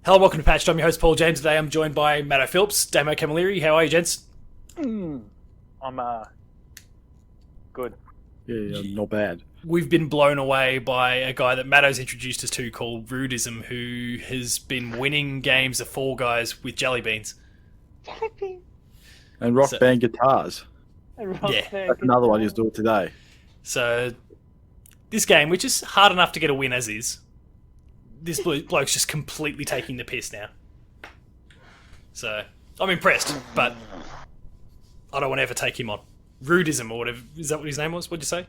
Hello, welcome to Patched. I'm your host, Paul James. Today I'm joined by Matto Phillips, Damo Camilleri. How are you, gents? I'm good. Yeah, not bad. We've been blown away by a guy that Matto's introduced us to called Rudism, who has been winning games of Fall Guys with jelly beans. And rock band guitars. Yeah. That's another one he's doing today. So, this game, which is hard enough to get a win as is, this bloke's just completely taking the piss now. So, I'm impressed, but I don't want to ever take him on. Rudism or whatever. Is that what his name was? What'd you say?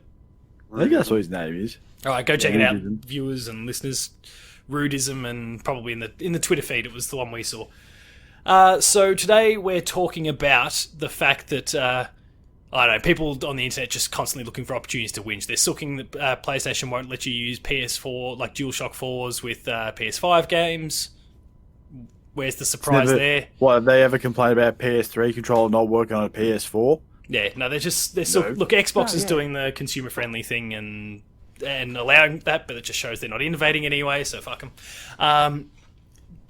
I think that's what his name is. Alright, go check it out, Rudism. viewers and listeners. Rudism, and probably in the Twitter feed, it was the one we saw. So today we're talking about the fact that, I don't know, people on the internet just constantly looking for opportunities to whinge. They're sucking that PlayStation won't let you use PS4, like DualShock 4s with PS5 games. Where's the surprise there? What, have they ever complained about PS3 controller not working on a PS4? Yeah, no, they're still, look, Xbox is doing the consumer friendly thing and allowing that, but it just shows they're not innovating anyway, so fuck them.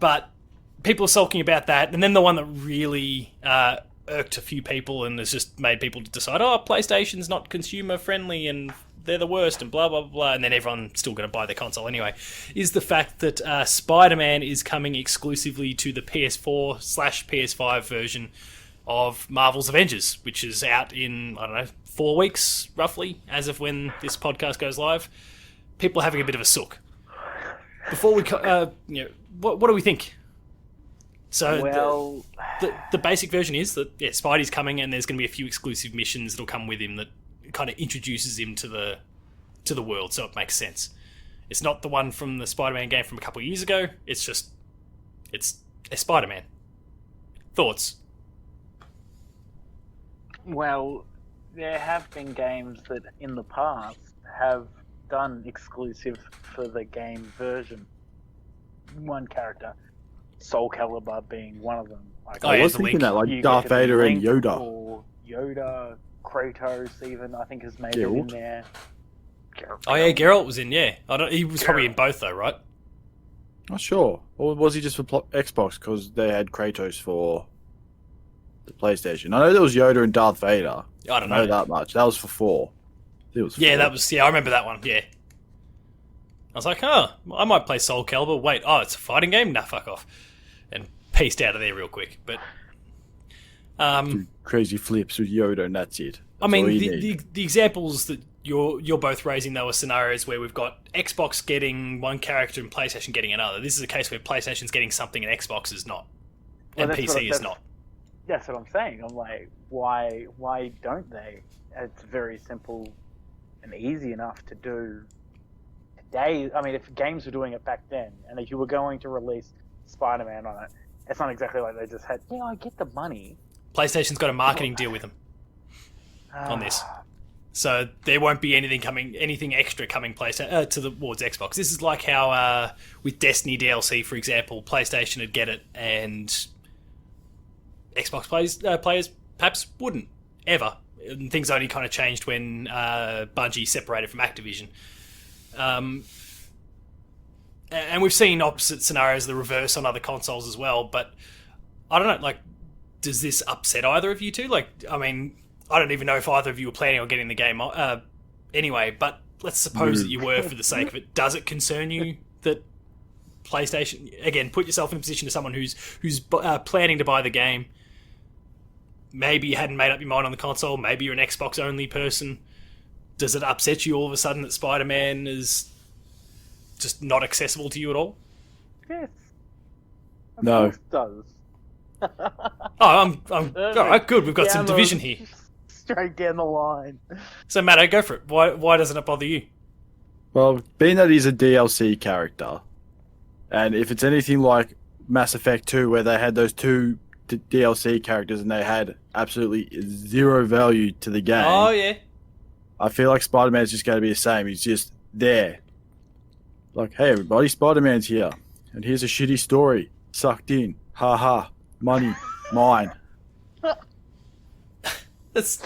But people are sulking about that, and then the one that really irked a few people and has just made people decide, oh, PlayStation's not consumer friendly and they're the worst and blah, blah, blah, and then everyone's still going to buy their console anyway, is the fact that Spider-Man is coming exclusively to the PS4/PS5 version of Marvel's Avengers, which is out in, I don't know, 4 weeks, roughly, as of when this podcast goes live. People are having a bit of a sook. Before we, what do we think? So the basic version is that Spidey's coming, and there's going to be a few exclusive missions that'll come with him that kind of introduces him to the world, so it makes sense. It's not the one from the Spider-Man game from a couple of years ago. It's a Spider-Man. Thoughts? Well, there have been games that in the past have done exclusive for the game version. One character, Soul Calibur being one of them. Like, I was thinking that, like Darth Vader and Yoda. Or Yoda, Kratos even, I think has made it in there. Oh yeah, Geralt was in, yeah. He was probably in both though, right? Not sure. Or was he just for Xbox because they had Kratos for the PlayStation? I know there was Yoda and Darth Vader. I don't I know know that much. That was for 4. It was 4. Yeah, I remember that one, yeah. I was like, oh, I might play Soul Calibur. Wait, it's a fighting game? Nah, fuck off. And pieced out of there real quick. But Do crazy flips with Yoda and that's it. I mean, the examples that you're both raising, though, are scenarios where we've got Xbox getting one character and PlayStation getting another. This is a case where PlayStation's getting something and Xbox is not. And PC is not. That's what I'm saying. I'm like, why don't they? It's very simple and easy enough to do today. I mean, if games were doing it back then, and if you were going to release Spider-Man on it, it's not exactly like they just had, I get the money. PlayStation's got a marketing deal with them on this. So there won't be anything extra coming towards Xbox. This is like how with Destiny DLC, for example, PlayStation would get it and Xbox players perhaps wouldn't, ever. And things only kind of changed when Bungie separated from Activision. And we've seen opposite scenarios, the reverse on other consoles as well, but I don't know, like, does this upset either of you two? Like, I mean, I don't even know if either of you were planning on getting the game anyway, but let's suppose that you were for the sake of it. Does it concern you that PlayStation, again, put yourself in a position of someone who's planning to buy the game, maybe you hadn't made up your mind on the console, maybe you're an Xbox-only person, does it upset you all of a sudden that Spider-Man is just not accessible to you at all? Yes. No. It does. I'm all right, good. We've got some division here. Straight down the line. So, Matto, go for it. Why doesn't it bother you? Well, being that he's a DLC character, and if it's anything like Mass Effect 2, where they had those two DLC characters and they had absolutely zero value to the game. Oh, yeah. I feel like Spider-Man's just going to be the same. He's just there. Like, hey, everybody, Spider-Man's here. And here's a shitty story. Sucked in. Ha ha. Money. Mine. That's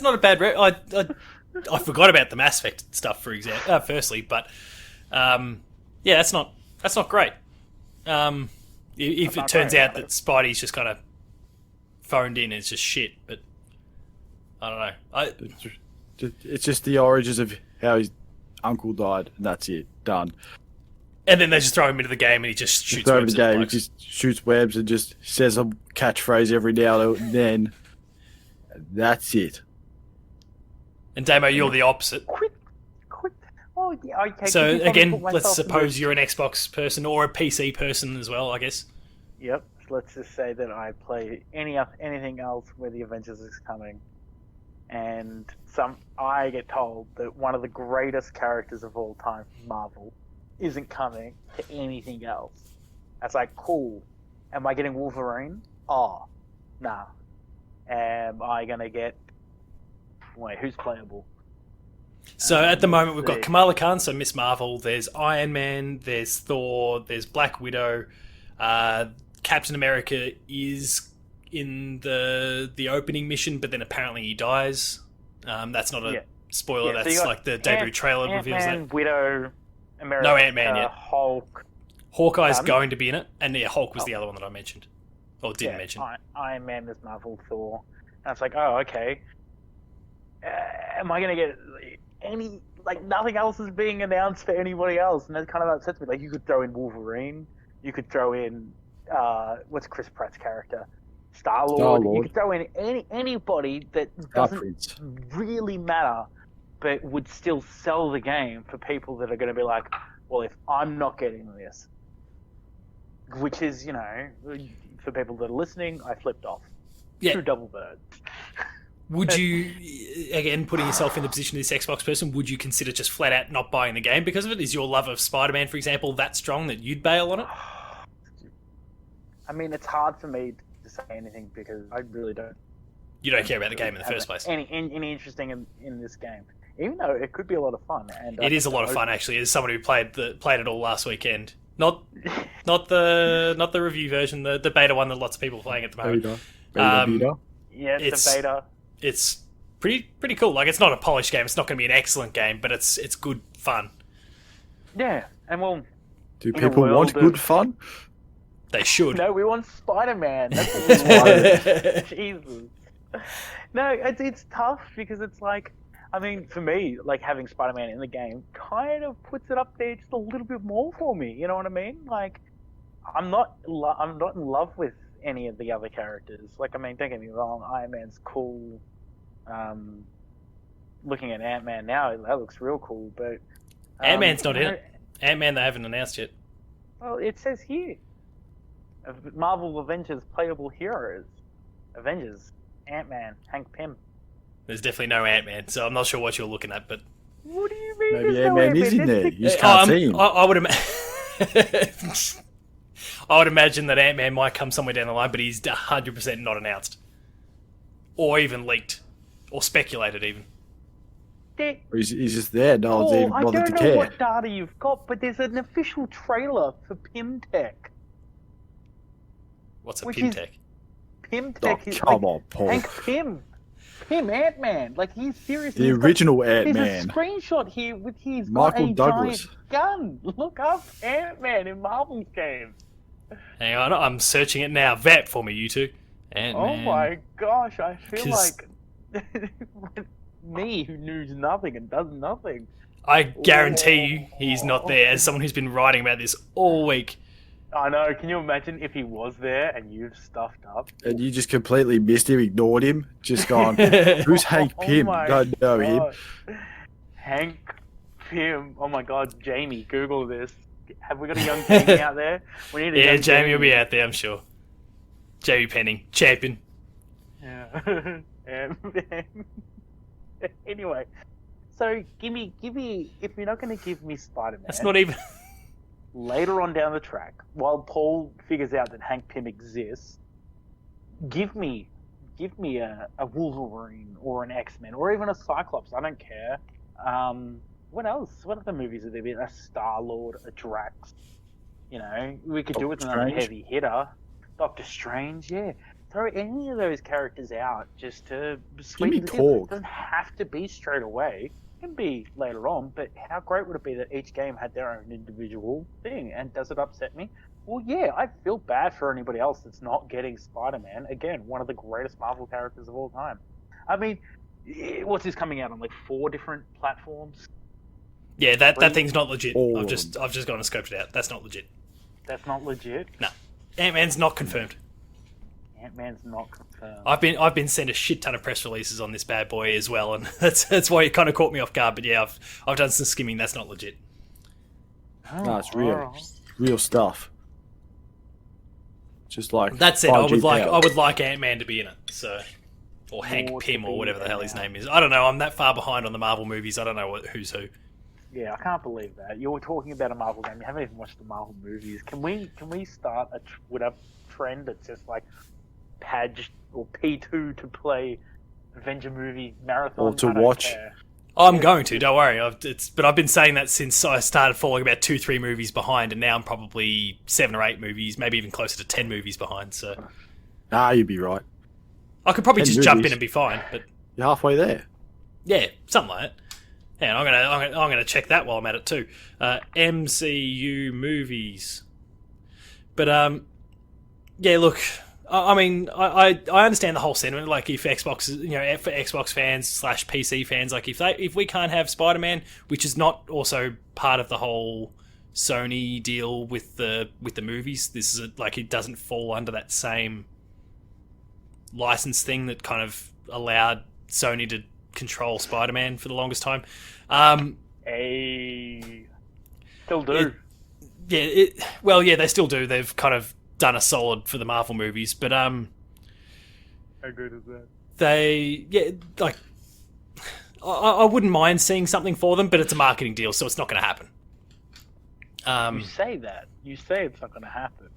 not a bad... I forgot about the Mass Effect stuff, for example. Firstly, but yeah, that's not great. If it turns out that Spidey's just kind of phoned in, it's just shit. But I don't know. It's just the origins of how his uncle died, and that's it. Done. And then they just throw him into the game, and he just shoots webs. He just shoots webs and just says a catchphrase every now and then. That's it. And Damo, you're the opposite. Quit. Oh, yeah, okay. So again, let's suppose you're an Xbox person or a PC person as well, I guess. Yep. Let's just say that I play anything else where the Avengers is coming, and I get told that one of the greatest characters of all time, Marvel, isn't coming to anything else. That's like, cool. Am I getting Wolverine? Oh, nah. Am I gonna get? Wait, who's playable? So at the moment we've got Kamala Khan, so Miss Marvel. There's Iron Man. There's Thor. There's Black Widow. Captain America is in the opening mission, but then apparently he dies. That's not a spoiler. Yeah, that's like the debut trailer reveals Ant-Man, that. Widow, America, No Ant-Man yet. Hulk. Hawkeye's going to be in it, and Hulk was the other one that I mentioned, or didn't mention. Iron Man, Miss Marvel, Thor. And it's like, oh, okay. Am I going to get any... Like, nothing else is being announced for anybody else, and that kind of upsets me. Like, you could throw in Wolverine. You could throw in... what's Chris Pratt's character? Star-Lord. You could throw in anybody that doesn't really matter, but would still sell the game for people that are going to be like, well, if I'm not getting this... Which is, for people that are listening, I flipped off. Yeah. Two double birds. Would you, again, putting yourself in the position of this Xbox person, would you consider just flat out not buying the game because of it? Is your love of Spider-Man, for example, that strong that you'd bail on it? I mean, it's hard for me to say anything because I really don't... You don't care about the game in the first place. Any interesting in this game. Even though it could be a lot of fun. And it is a lot of fun, actually. As someone who played it all last weekend. Not the review version, the beta one that lots of people are playing at the moment. Beta. Yeah, it's a beta. It's pretty cool. Like, it's not a polished game. It's not going to be an excellent game, but it's good fun. Yeah, and well... Do people want good fun? They should. No, we want Spider-Man. That's what we want. Jesus. No, it's tough because it's like... I mean, for me, like, having Spider-Man in the game kind of puts it up there just a little bit more for me. You know what I mean? Like, I'm not in love with any of the other characters. Like, I mean, don't get me wrong, Iron Man's cool. Looking at Ant-Man now, that looks real cool, but... Ant-Man's not in it. Ant-Man they haven't announced yet. Well, it says here. Marvel Avengers playable heroes. Avengers. Ant-Man. Hank Pym. There's definitely no Ant-Man, so I'm not sure what you're looking at, but... What do you mean? Maybe Ant-Man is in there. You just can't see him. I would I would imagine that Ant-Man might come somewhere down the line, but he's 100% not announced. Or even leaked. Or speculated, even. He's just there. No one's even bothered to care. I don't know what data you've got, but there's an official trailer for Pimtech. What's a Pimtech? Pimtech is come on, Paul. Hank Pym. Pym, Ant-Man. Like, he's seriously... The original Ant-Man. There's a screenshot here with his Michael Douglas. Giant gun. Look up Ant-Man in Marvel's game. Hang on, I'm searching it now. Vap for me, you two. Ant-Man. Oh my gosh, I feel like... me, who knows nothing and does nothing. I guarantee you he's not there, as someone who's been writing about this all week. I know, can you imagine if he was there and you've stuffed up? And you just completely missed him, ignored him, just gone, who's Hank Pym? Don't know him. Hank Pym. Oh my god, Jamie, Google this. Have we got a young Jamie out there? We need a young Jamie will be out there, I'm sure. Jamie Penning, champion. Yeah. Anyway, so give me. If you're not going to give me Spider-Man, that's not even. Later on down the track, while Paul figures out that Hank Pym exists, give me a Wolverine or an X-Men or even a Cyclops. I don't care. What else? What other movies have there been? A Star-Lord, a Drax. You know, we could do with another heavy hitter. Doctor Strange, yeah. Throw any of those characters out just to sweeten the deal. It doesn't have to be straight away. It can be later on, but how great would it be that each game had their own individual thing? And does it upset me? Well, yeah, I feel bad for anybody else that's not getting Spider-Man. Again, one of the greatest Marvel characters of all time. I mean, what's this coming out on, like 4 different platforms? Yeah, that thing's not legit. All I've of just them. gone and scoped it out. That's not legit. That's not legit. No, Ant-Man's not confirmed. Ant-Man's not confirmed. I've been sent a shit ton of press releases on this bad boy as well, and that's why it kind of caught me off guard. But yeah, I've done some skimming. That's not legit. No, it's real stuff. Just like That said, I 5G would like Ant-Man to be in it. So, or Hank Pym or whatever the hell his name is. I don't know. I'm that far behind on the Marvel movies. I don't know who's who. Yeah, I can't believe that. You were talking about a Marvel game. You haven't even watched the Marvel movies. Can we start a trend that's just like Page or P2 to play Avenger movie marathon? Or to watch. Care. I'm going to. Don't worry. But I've been saying that since I started falling about 2-3 movies behind, and now I'm probably 7 or 8 movies, maybe even closer to 10 movies behind. So You'd be right. I could probably 10 just jump movies. in and be fine. But You're halfway there. yeah, something like that. And I'm gonna check that while I'm at it too. MCU movies, but yeah. Look, I mean, I understand the whole sentiment. Like, if Xbox, for Xbox fans / PC fans, like if we can't have Spider-Man, which is not also part of the whole Sony deal with the movies, this is like it doesn't fall under that same license thing that kind of allowed Sony to control Spider-Man for the longest time. Still do. They still do. They've kind of done a solid for the Marvel movies, but How good is that? I wouldn't mind seeing something for them, but it's a marketing deal, so it's not going to happen. You say that. You say it's not going to happen.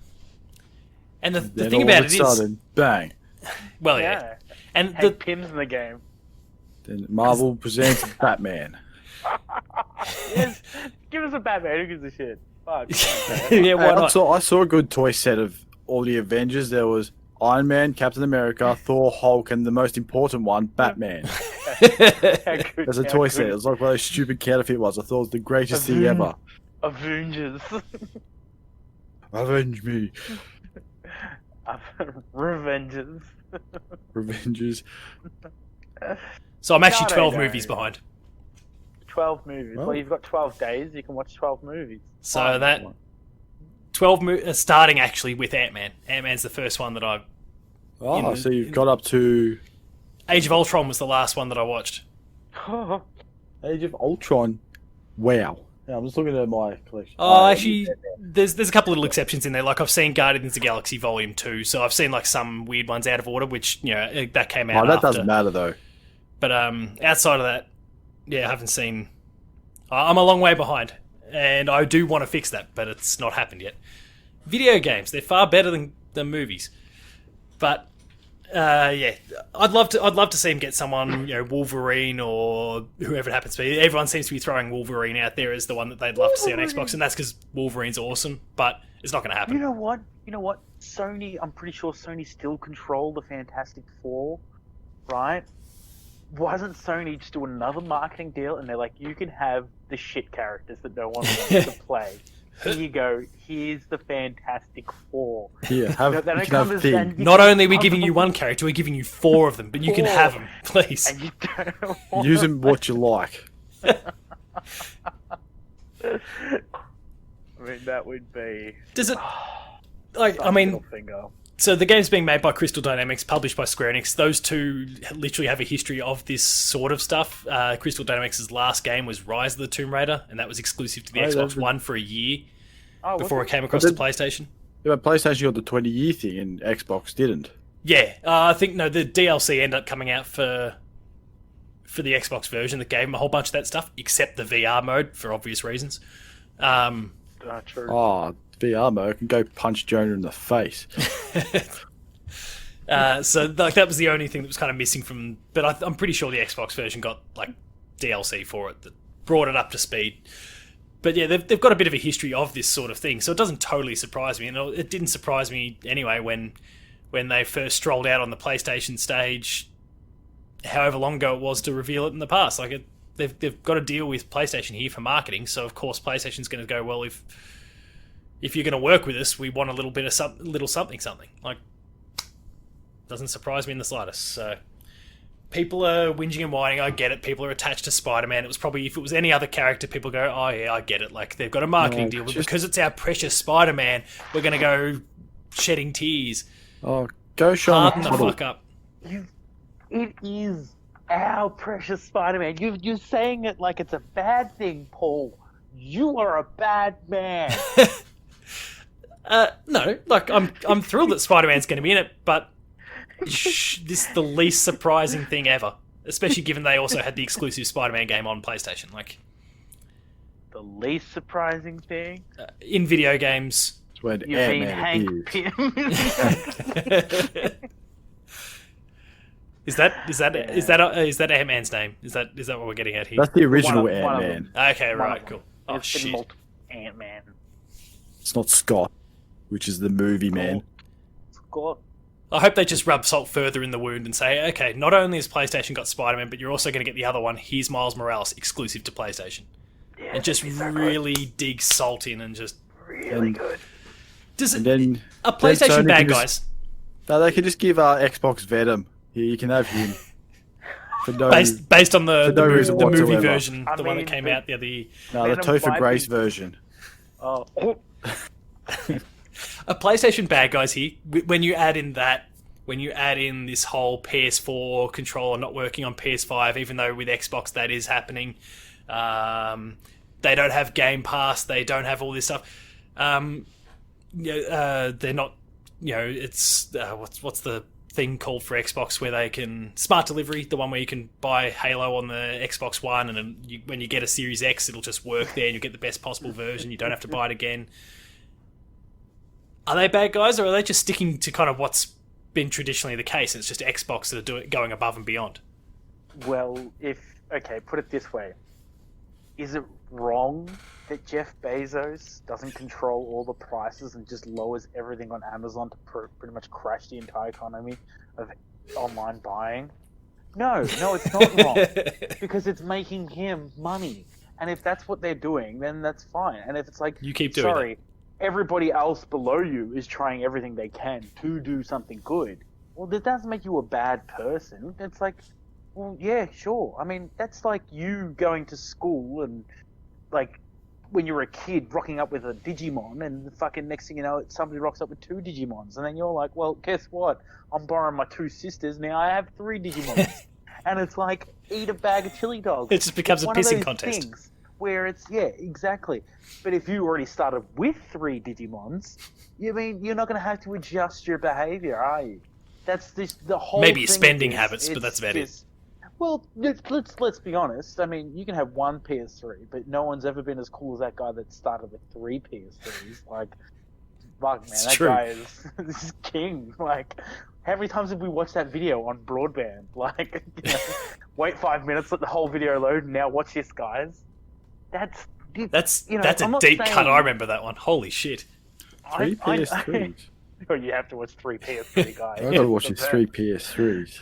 And the Then thing all about of it a is, sudden, bang. well, yeah, and Hank Pym's in the game. Then Marvel presents Batman. Yes. Give us a Batman. Who gives a shit? Fuck. yeah, why not? I saw a good toy set of all the Avengers. There was Iron Man, Captain America, Thor, Hulk, and the most important one, Batman. There's a toy set. It was like one of those stupid counterfeit ones. I thought it was the greatest thing ever. Avengers. Avenge me. Revengers. Revengers. So I'm actually God, I 12 know. movies behind. 12 movies. Well. Well, you've got 12 days. You can watch 12 movies. So Fine. that 12 starting actually with Ant-Man. Ant-Man's the first one that I. So you've got up to Age of Ultron was the last one that I watched. Age of Ultron. Wow. Yeah, I'm just looking at my collection. Oh, actually, there's a couple little exceptions in there. Like, I've seen Guardians of the Galaxy Volume 2, so I've seen like some weird ones out of order, which that came out. that after. doesn't matter though. But outside of that, yeah, I haven't seen. I'm a long way behind, and I do want to fix that, but it's not happened yet. Video games, they're far better than movies, but yeah, I'd love to see him get someone, Wolverine or whoever it happens to be. Everyone seems to be throwing Wolverine out there as the one that they'd love to see on Xbox, and that's because Wolverine's awesome, but it's not going to happen. You know what? Sony, I'm pretty sure Sony still control the Fantastic Four, right? Wasn't Sony just do another marketing deal and they're like, you can have the shit characters that no one wants to play. Here you go. Here's the Fantastic Four. Here, They don't understand- you Not can only are we have giving them you one character, we're giving you 4 of them, but you can have them, please. And you don't want use them what you like. I mean, that would be... Does it... Like, I mean... Middle finger. So the game's being made by Crystal Dynamics, published by Square Enix. Those two literally have a history of this sort of stuff. Crystal Dynamics' last game was Rise of the Tomb Raider, and that was exclusive to the Xbox One for a year before it came across to PlayStation. Yeah, but PlayStation got the 20-year thing and Xbox didn't. Yeah, I think the DLC ended up coming out for the Xbox version that gave them a whole bunch of that stuff, except the VR mode for obvious reasons. True. Oh, VR mode can go punch Jonah in the face. So like that was the only thing that was kind of missing from. But I'm pretty sure the Xbox version got like DLC for it that brought it up to speed. But yeah, they've got a bit of a history of this sort of thing, so it doesn't totally surprise me. And it didn't surprise me anyway when they first strolled out on the PlayStation stage, however long ago it was to reveal it in the past. Like they've got to deal with PlayStation here for marketing, so of course PlayStation's going to go, well, if you're going to work with us, we want a little bit of something. Like, doesn't surprise me in the slightest. So people are whinging and whining. I get it. People are attached to Spider-Man. It was probably, if it was any other character, people go, oh yeah, I get it. Like, they've got a marketing deal, but because it's our precious Spider-Man, we're going to go shedding tears. Oh, go show Harden the fuck up. It is our precious Spider-Man. You're saying it like it's a bad thing, Paul. You are a bad man. No, like I'm thrilled that Spider-Man's going to be in it, but this is the least surprising thing ever. Especially given they also had the exclusive Spider-Man game on PlayStation. Like, the least surprising thing in video games. It's when You mean Hank appears. Pym? Is that Ant-Man's name? Is that what we're getting at here? That's the original One of Ant-Man. Okay, right, cool. Oh There's been shit. multiple Ant-Man. It's not Scott, which is the movie man. Scott. I hope they just rub salt further in the wound and say, okay, not only has PlayStation got Spider-Man, but you're also going to get the other one. Here's Miles Morales, exclusive to PlayStation. Yeah, And just that'd be so really dig salt in and just... really good. Does And it... then Are PlayStation Sony bad can guys? No, they could just give Xbox Venom. Here, you can have him. For no, Based on the no reason movie whatsoever. version, I the one that mean, came out the other... no, the Venom Topher might Grace be- version. Oh, Are PlayStation bad guys here? When you add in this whole PS4 controller not working on PS5, even though with Xbox that is happening, they don't have Game Pass, they don't have all this stuff. They're not, it's what's the thing called for Xbox where they can smart delivery, the one where you can buy Halo on the Xbox One, and then when you get a Series X, it'll just work there, and you get the best possible version. You don't have to buy it again. Are they bad guys, or are they just sticking to kind of what's been traditionally the case, and it's just Xbox that are going above and beyond? well, put it this way. Is it wrong that Jeff Bezos doesn't control all the prices and just lowers everything on Amazon to pretty much crash the entire economy of online buying? No, it's not wrong. Because it's making him money. And if that's what they're doing, then that's fine. And if it's like, You keep doing sorry, everybody else below you is trying everything they can to do something good, well, that doesn't make you a bad person. It's like, well, yeah, sure. I mean, that's like you going to school and, like, when you're a kid, rocking up with a Digimon, and the fucking next thing you know, somebody rocks up with 2 Digimons, and then you're like, well, guess what? I'm borrowing my 2 sisters, now I have 3 Digimons. And it's like, eat a bag of chili dogs. It just becomes It's a one of pissing those contest. things where it's, yeah, exactly. But if you already started with 3 Digimons, you mean you're not going to have to adjust your behavior, are you? That's the whole Maybe thing spending is, habits, but that's about it. just- Well, let's be honest. I mean, you can have 1 PS3, but no one's ever been as cool as that guy that started with 3 PS3s. Like, fuck, man, It's that true. guy is this is king. Like, how many times have we watched that video on broadband? Like, wait 5 minutes, let the whole video load, and now watch this, guys. That's That's I'm a not deep saying- cut. I remember that one. Holy shit. 3 PS3s. Oh, you have to watch 3 PS3, guys. I gotta watch these 3 PS3s.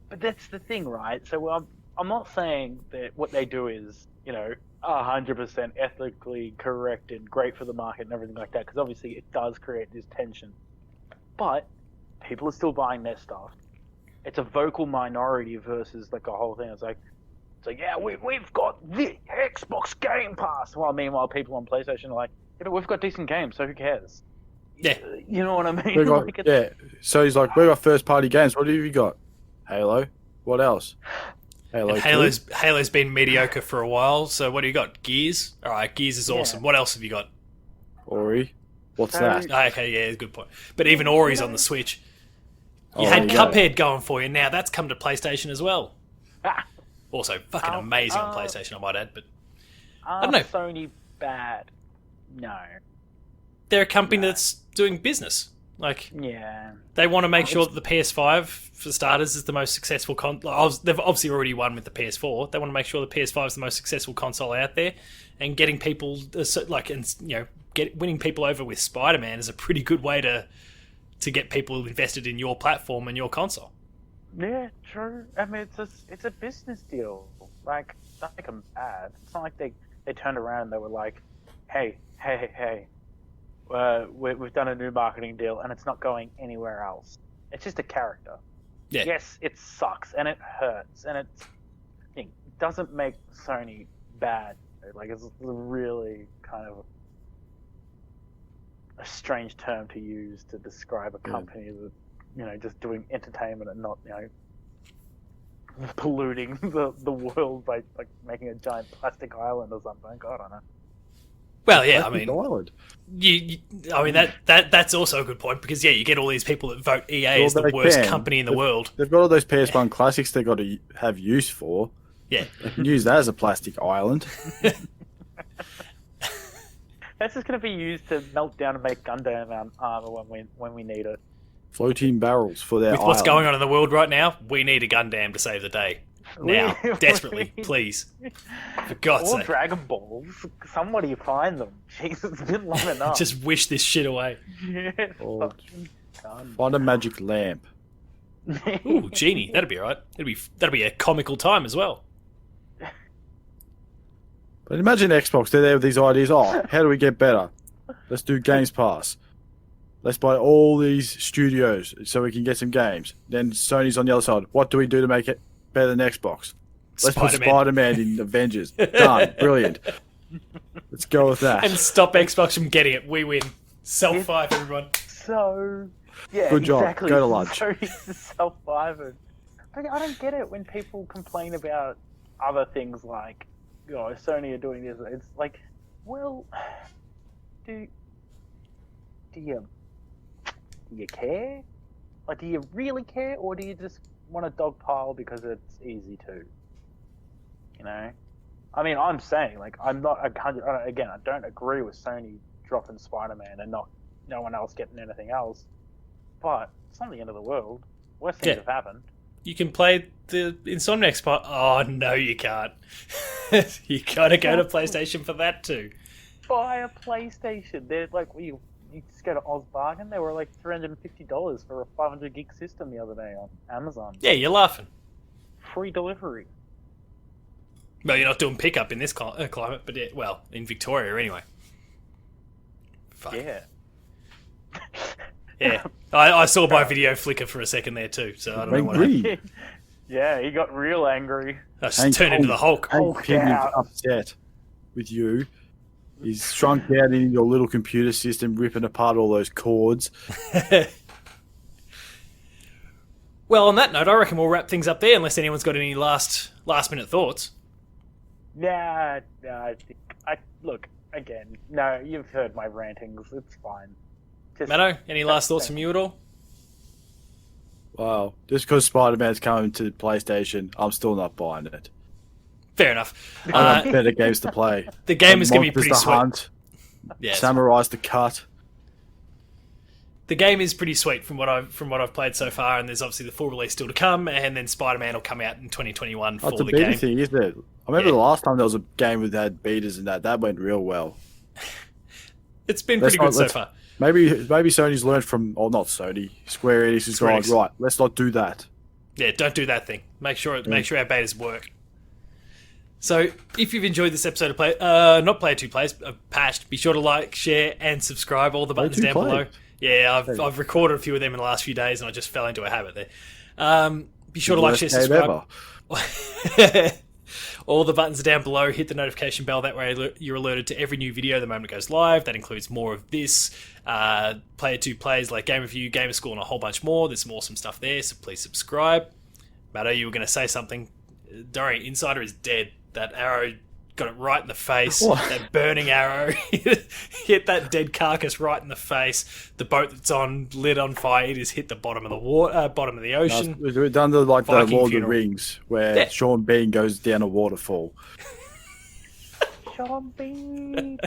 But that's the thing, right? So I'm not saying that what they do is, 100% ethically correct and great for the market and everything like that, because obviously it does create this tension. But people are still buying their stuff. It's a vocal minority versus like a whole thing. It's like yeah, we've got the Xbox Game Pass. Well, meanwhile, people on PlayStation are like, yeah, but we've got decent games, so who cares? Yeah. You know what I mean? We got, Like, it's- yeah. So he's like, we got first party games. What have you got? Halo. What else? Halo. And 2? Halo's been mediocre for a while, so what do you got? Gears? Alright, Gears is Yeah. awesome. What else have you got? Ori. What's So- that? Ah, okay, yeah, good point. But even Ori's on the Switch. You Oh, had there you go. Cuphead going for you, now that's come to PlayStation as well. Ah. Also, fucking amazing on PlayStation, I might add, but Are don't know. Sony bad? No. they're a company that's doing business. Like, Yeah. they want to make sure that the PS5, for starters, is the most successful they've obviously already won with the PS4. They want to make sure the PS5 is the most successful console out there, and getting people winning people over with Spider-Man is a pretty good way to get people invested in your platform and your console. Yeah, true. I mean, it's a business deal. Like, it's not like I'm bad. It's not like they turned around and they were like, hey, we've done a new marketing deal and it's not going anywhere else. It's just a character. Yeah. Yes, it sucks and it hurts and it doesn't make Sony bad. Like, it's really kind of a strange term to use to describe a company that, just doing entertainment and not, polluting the world by like making a giant plastic island or something. I don't know. Well, yeah, Plastic island. That's also a good point because you get all these people that vote EA as the worst company in the world. They've got all those PS1 classics they've got to have use for. Yeah, they can use that as a plastic island. That's just going to be used to melt down and make Gundam armor when we need it. Floating barrels for their With what's going on in the world right now, we need a Gundam to save the day. Now, desperately, please. For God's sake. Or Dragon Balls. Somebody find them. Jesus, it's been long enough. Just wish this shit away. Or find a magic lamp. Ooh, genie. That'd be right. That'd be a comical time as well. But imagine Xbox, they're there with these ideas. Oh, how do we get better? Let's do Games Pass. Let's buy all these studios so we can get some games. Then Sony's on the other side. What do we do to make it better than Xbox? Let's put Spider-Man in Avengers. Done. Brilliant. Let's go with that. And stop Xbox from getting it. We win. Self-5, everyone. So, yeah, good job. Exactly. Go to lunch. Sony's self-5. I don't get it when people complain about other things like, Sony are doing this. It's like, well, do you care? Like, do you really care, or do you just want to dogpile because it's easy to? I mean, I'm saying, like, I'm not again, I don't agree with Sony dropping Spider-Man and no one else getting anything else, but it's not the end of the world. Worst things have happened. You can play the Insomniac part. Oh, no, you can't. You gotta go to PlayStation for that too. Buy a PlayStation. They're like, you just go to Oz Bargain. They were like $350 for a 500 gig system the other day on Amazon. Yeah, you're laughing. Free delivery. Well, you're not doing pickup in this climate, but in Victoria anyway. Fuck. Yeah. Yeah. I saw my video flicker for a second there too, so I don't know what happened. Yeah, he got real angry. I just turned into the Hulk. Hank is upset with you. He's shrunk down in your little computer system, ripping apart all those cords. Well, on that note, I reckon we'll wrap things up there, unless anyone's got any last minute thoughts. Nah, look, again, no, you've heard my rantings. It's fine. Mano, any last thoughts from you at all? Wow, just because Spider-Man's coming to PlayStation, I'm still not buying it. Fair enough. I have better games to play. The game is going to be pretty sweet. Hunt, Samurai's to cut. The game is pretty sweet from what I've played so far, and there's obviously the full release still to come, and then Spider-Man will come out in 2021 for the game. Thing, isn't it? I remember the last time there was a game that had betas and that went real well. It's been pretty good so far. Maybe Sony's learned from, or not Sony, Square Enix is going, right, let's not do that. Yeah, don't do that thing. Make sure our betas work. So, if you've enjoyed this episode of Player 2 Plays, Patched, be sure to like, share, and subscribe. All the buttons down below. Yeah, I've recorded a few of them in the last few days, and I just fell into a habit there. Be sure to like, share, subscribe. All the buttons are down below. Hit the notification bell. That way you're alerted to every new video the moment it goes live. That includes more of this, Player 2 Plays like Game Review, Gamer School, and a whole bunch more. There's some awesome stuff there, so please subscribe. Matto, you were going to say something. Don't Insider is dead. That arrow got it right in the face. What? That burning arrow hit that dead carcass right in the face. The boat that's lit on fire. It has hit the bottom of the water, bottom of the ocean. We've done the Lord of the Rings, where Sean Bean goes down a waterfall. Sean Bean.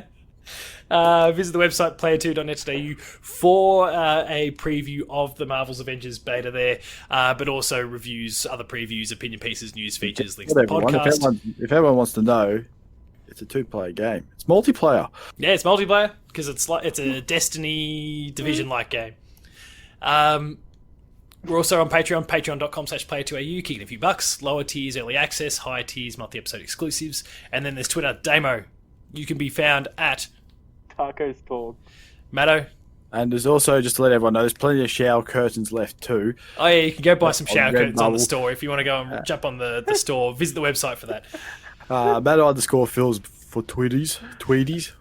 Visit the website player2.net.au for a preview of the Marvel's Avengers beta there, but also reviews, other previews, opinion pieces, news features, links to the podcast. If everyone wants to know, it's a 2-player game. It's multiplayer. Yeah, it's multiplayer because it's a Destiny Division-like game. We're also on Patreon, patreon.com/player2au, kicking a few bucks, lower tiers, early access, higher tiers, multi-episode exclusives, and then there's Twitter, Damo. You can be found at Taco's talk. Matto. And there's also, just to let everyone know, there's plenty of shower curtains left too. Oh yeah, you can go buy some shower Redbubble. curtains on the store if you want to go and jump on the store. Visit the website for that. Matto_Phils for Tweeties.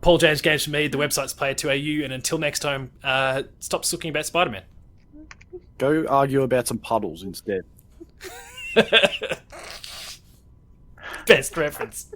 Paul James Games for me. The website's player2au. And until next time, stop talking about Spider-Man. Go argue about some puddles instead. Best reference.